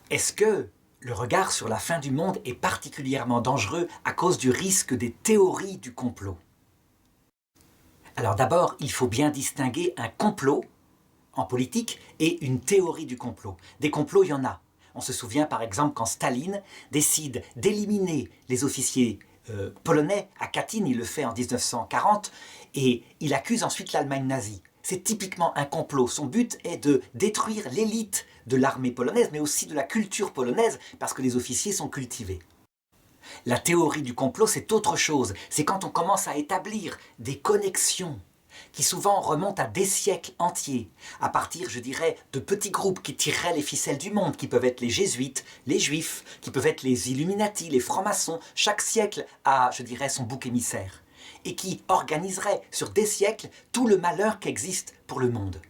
Est-ce que le regard sur la fin du monde est particulièrement dangereux à cause du risque des théories du complot? Alors d'abord, il faut bien distinguer un complot en politique et une théorie du complot. Des complots, il y en a. On se souvient par exemple quand Staline décide d'éliminer les officiers polonais à Katyn, il le fait en 1940, et il accuse ensuite l'Allemagne nazie. C'est typiquement un complot. Son but est de détruire l'élite de l'armée polonaise, mais aussi de la culture polonaise, parce que les officiers sont cultivés. La théorie du complot, c'est autre chose. C'est quand on commence à établir des connexions qui souvent remontent à des siècles entiers, à partir, je dirais, de petits groupes qui tireraient les ficelles du monde, qui peuvent être les jésuites, les juifs, qui peuvent être les Illuminati, les francs-maçons. Chaque siècle a, je dirais, son bouc émissaire, et qui organiserait sur des siècles tout le malheur qui existe pour le monde.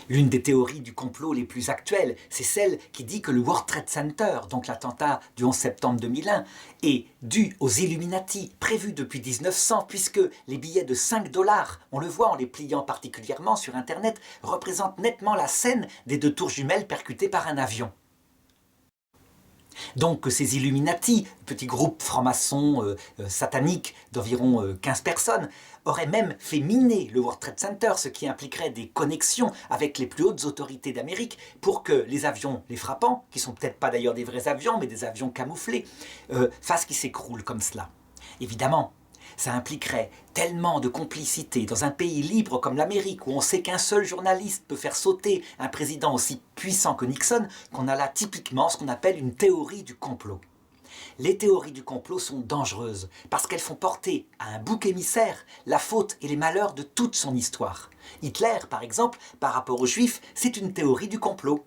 L'une des théories du complot les plus actuelles, c'est celle qui dit que le World Trade Center, donc l'attentat du 11 septembre 2001, est dû aux Illuminati, prévus depuis 1900, puisque les billets de 5 $, on le voit en les pliant particulièrement sur Internet, représentent nettement la scène des 2 tours jumelles percutées par un avion. Donc que ces Illuminati, petit groupe franc-maçon satanique d'environ 15 personnes, auraient même fait miner le World Trade Center, ce qui impliquerait des connexions avec les plus hautes autorités d'Amérique pour que les avions les frappant, qui sont peut-être pas d'ailleurs des vrais avions, mais des avions camouflés, fassent qu'ils s'écroulent comme cela. Évidemment, ça impliquerait tellement de complicité dans un pays libre comme l'Amérique, où on sait qu'un seul journaliste peut faire sauter un président aussi puissant que Nixon, qu'on a là typiquement ce qu'on appelle une théorie du complot. Les théories du complot sont dangereuses, parce qu'elles font porter à un bouc émissaire la faute et les malheurs de toute son histoire. Hitler, par exemple, par rapport aux Juifs, c'est une théorie du complot.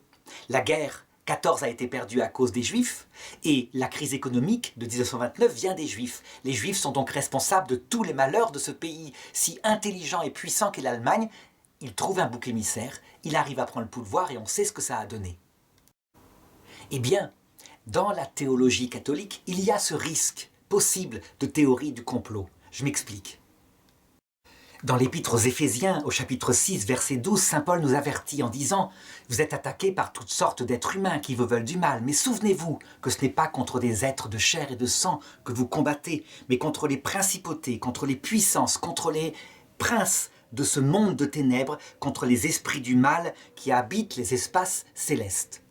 La guerre 14 a été perdue à cause des Juifs, et la crise économique de 1929 vient des Juifs. Les Juifs sont donc responsables de tous les malheurs de ce pays si intelligent et puissant qu'est l'Allemagne. Il trouve un bouc émissaire, il arrive à prendre le pouvoir et on sait ce que ça a donné. Eh bien, dans la théologie catholique, il y a ce risque possible de théorie du complot. Je m'explique. Dans l'épître aux Éphésiens, au chapitre 6, verset 12, saint Paul nous avertit en disant « Vous êtes attaqués par toutes sortes d'êtres humains qui vous veulent du mal, mais souvenez-vous que ce n'est pas contre des êtres de chair et de sang que vous combattez, mais contre les principautés, contre les puissances, contre les princes de ce monde de ténèbres, contre les esprits du mal qui habitent les espaces célestes. »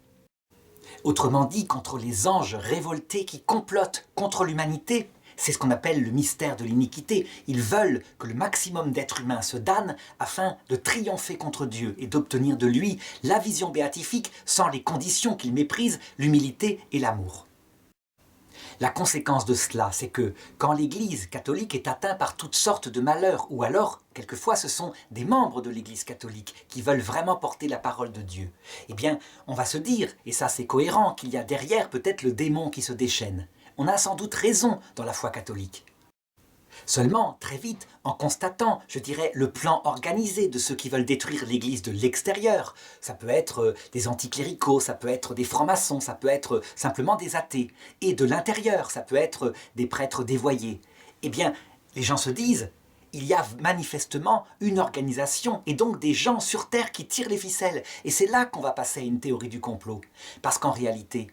Autrement dit, contre les anges révoltés qui complotent contre l'humanité. C'est ce qu'on appelle le mystère de l'iniquité. Ils veulent que le maximum d'êtres humains se damnent afin de triompher contre Dieu et d'obtenir de lui la vision béatifique sans les conditions qu'il méprise, l'humilité et l'amour. La conséquence de cela, c'est que quand l'Église catholique est atteinte par toutes sortes de malheurs, ou alors, quelquefois, ce sont des membres de l'Église catholique qui veulent vraiment porter la parole de Dieu, eh bien, on va se dire, et ça c'est cohérent, qu'il y a derrière peut-être le démon qui se déchaîne. On a sans doute raison dans la foi catholique. Seulement, très vite, en constatant, je dirais, le plan organisé de ceux qui veulent détruire l'Église de l'extérieur, ça peut être des anticléricaux, ça peut être des francs-maçons, ça peut être simplement des athées, et de l'intérieur, ça peut être des prêtres dévoyés, eh bien, les gens se disent, il y a manifestement une organisation, et donc des gens sur Terre qui tirent les ficelles, et c'est là qu'on va passer à une théorie du complot, parce qu'en réalité,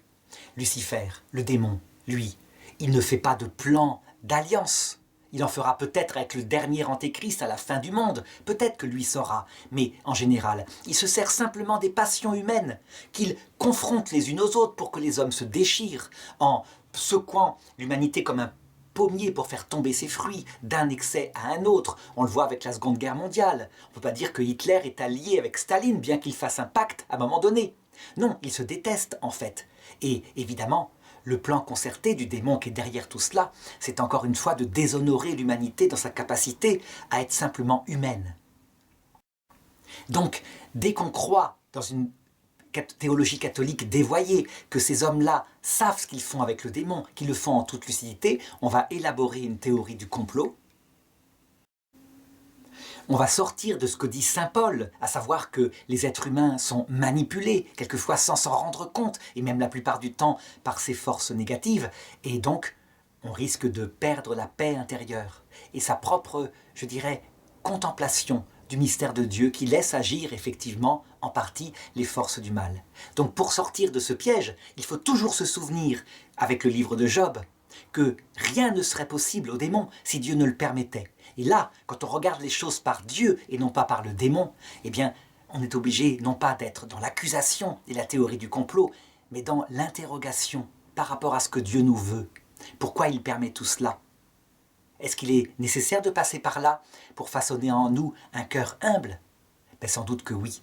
Lucifer, le démon, lui, il ne fait pas de plan d'alliance. Il en fera peut-être avec le dernier antéchrist à la fin du monde, peut-être que lui saura, mais en général, il se sert simplement des passions humaines, qu'il confronte les unes aux autres pour que les hommes se déchirent, en secouant l'humanité comme un pommier pour faire tomber ses fruits d'un excès à un autre. On le voit avec la Seconde Guerre mondiale. On ne peut pas dire que Hitler est allié avec Staline, bien qu'il fasse un pacte à un moment donné. Non, ils se détestent en fait. Et évidemment, le plan concerté du démon qui est derrière tout cela, c'est encore une fois de déshonorer l'humanité dans sa capacité à être simplement humaine. Donc, dès qu'on croit dans une théologie catholique dévoyée, que ces hommes-là savent ce qu'ils font avec le démon, qu'ils le font en toute lucidité, on va élaborer une théorie du complot. On va sortir de ce que dit saint Paul, à savoir que les êtres humains sont manipulés, quelquefois sans s'en rendre compte, et même la plupart du temps par ces forces négatives, et donc on risque de perdre la paix intérieure, et sa propre, je dirais, contemplation du mystère de Dieu qui laisse agir effectivement en partie les forces du mal. Donc pour sortir de ce piège, il faut toujours se souvenir, avec le livre de Job, que rien ne serait possible au démon si Dieu ne le permettait. Et là, quand on regarde les choses par Dieu et non pas par le démon, eh bien, on est obligé non pas d'être dans l'accusation et la théorie du complot, mais dans l'interrogation par rapport à ce que Dieu nous veut. Pourquoi il permet tout cela ? Est-ce qu'il est nécessaire de passer par là pour façonner en nous un cœur humble ? Sans doute que oui.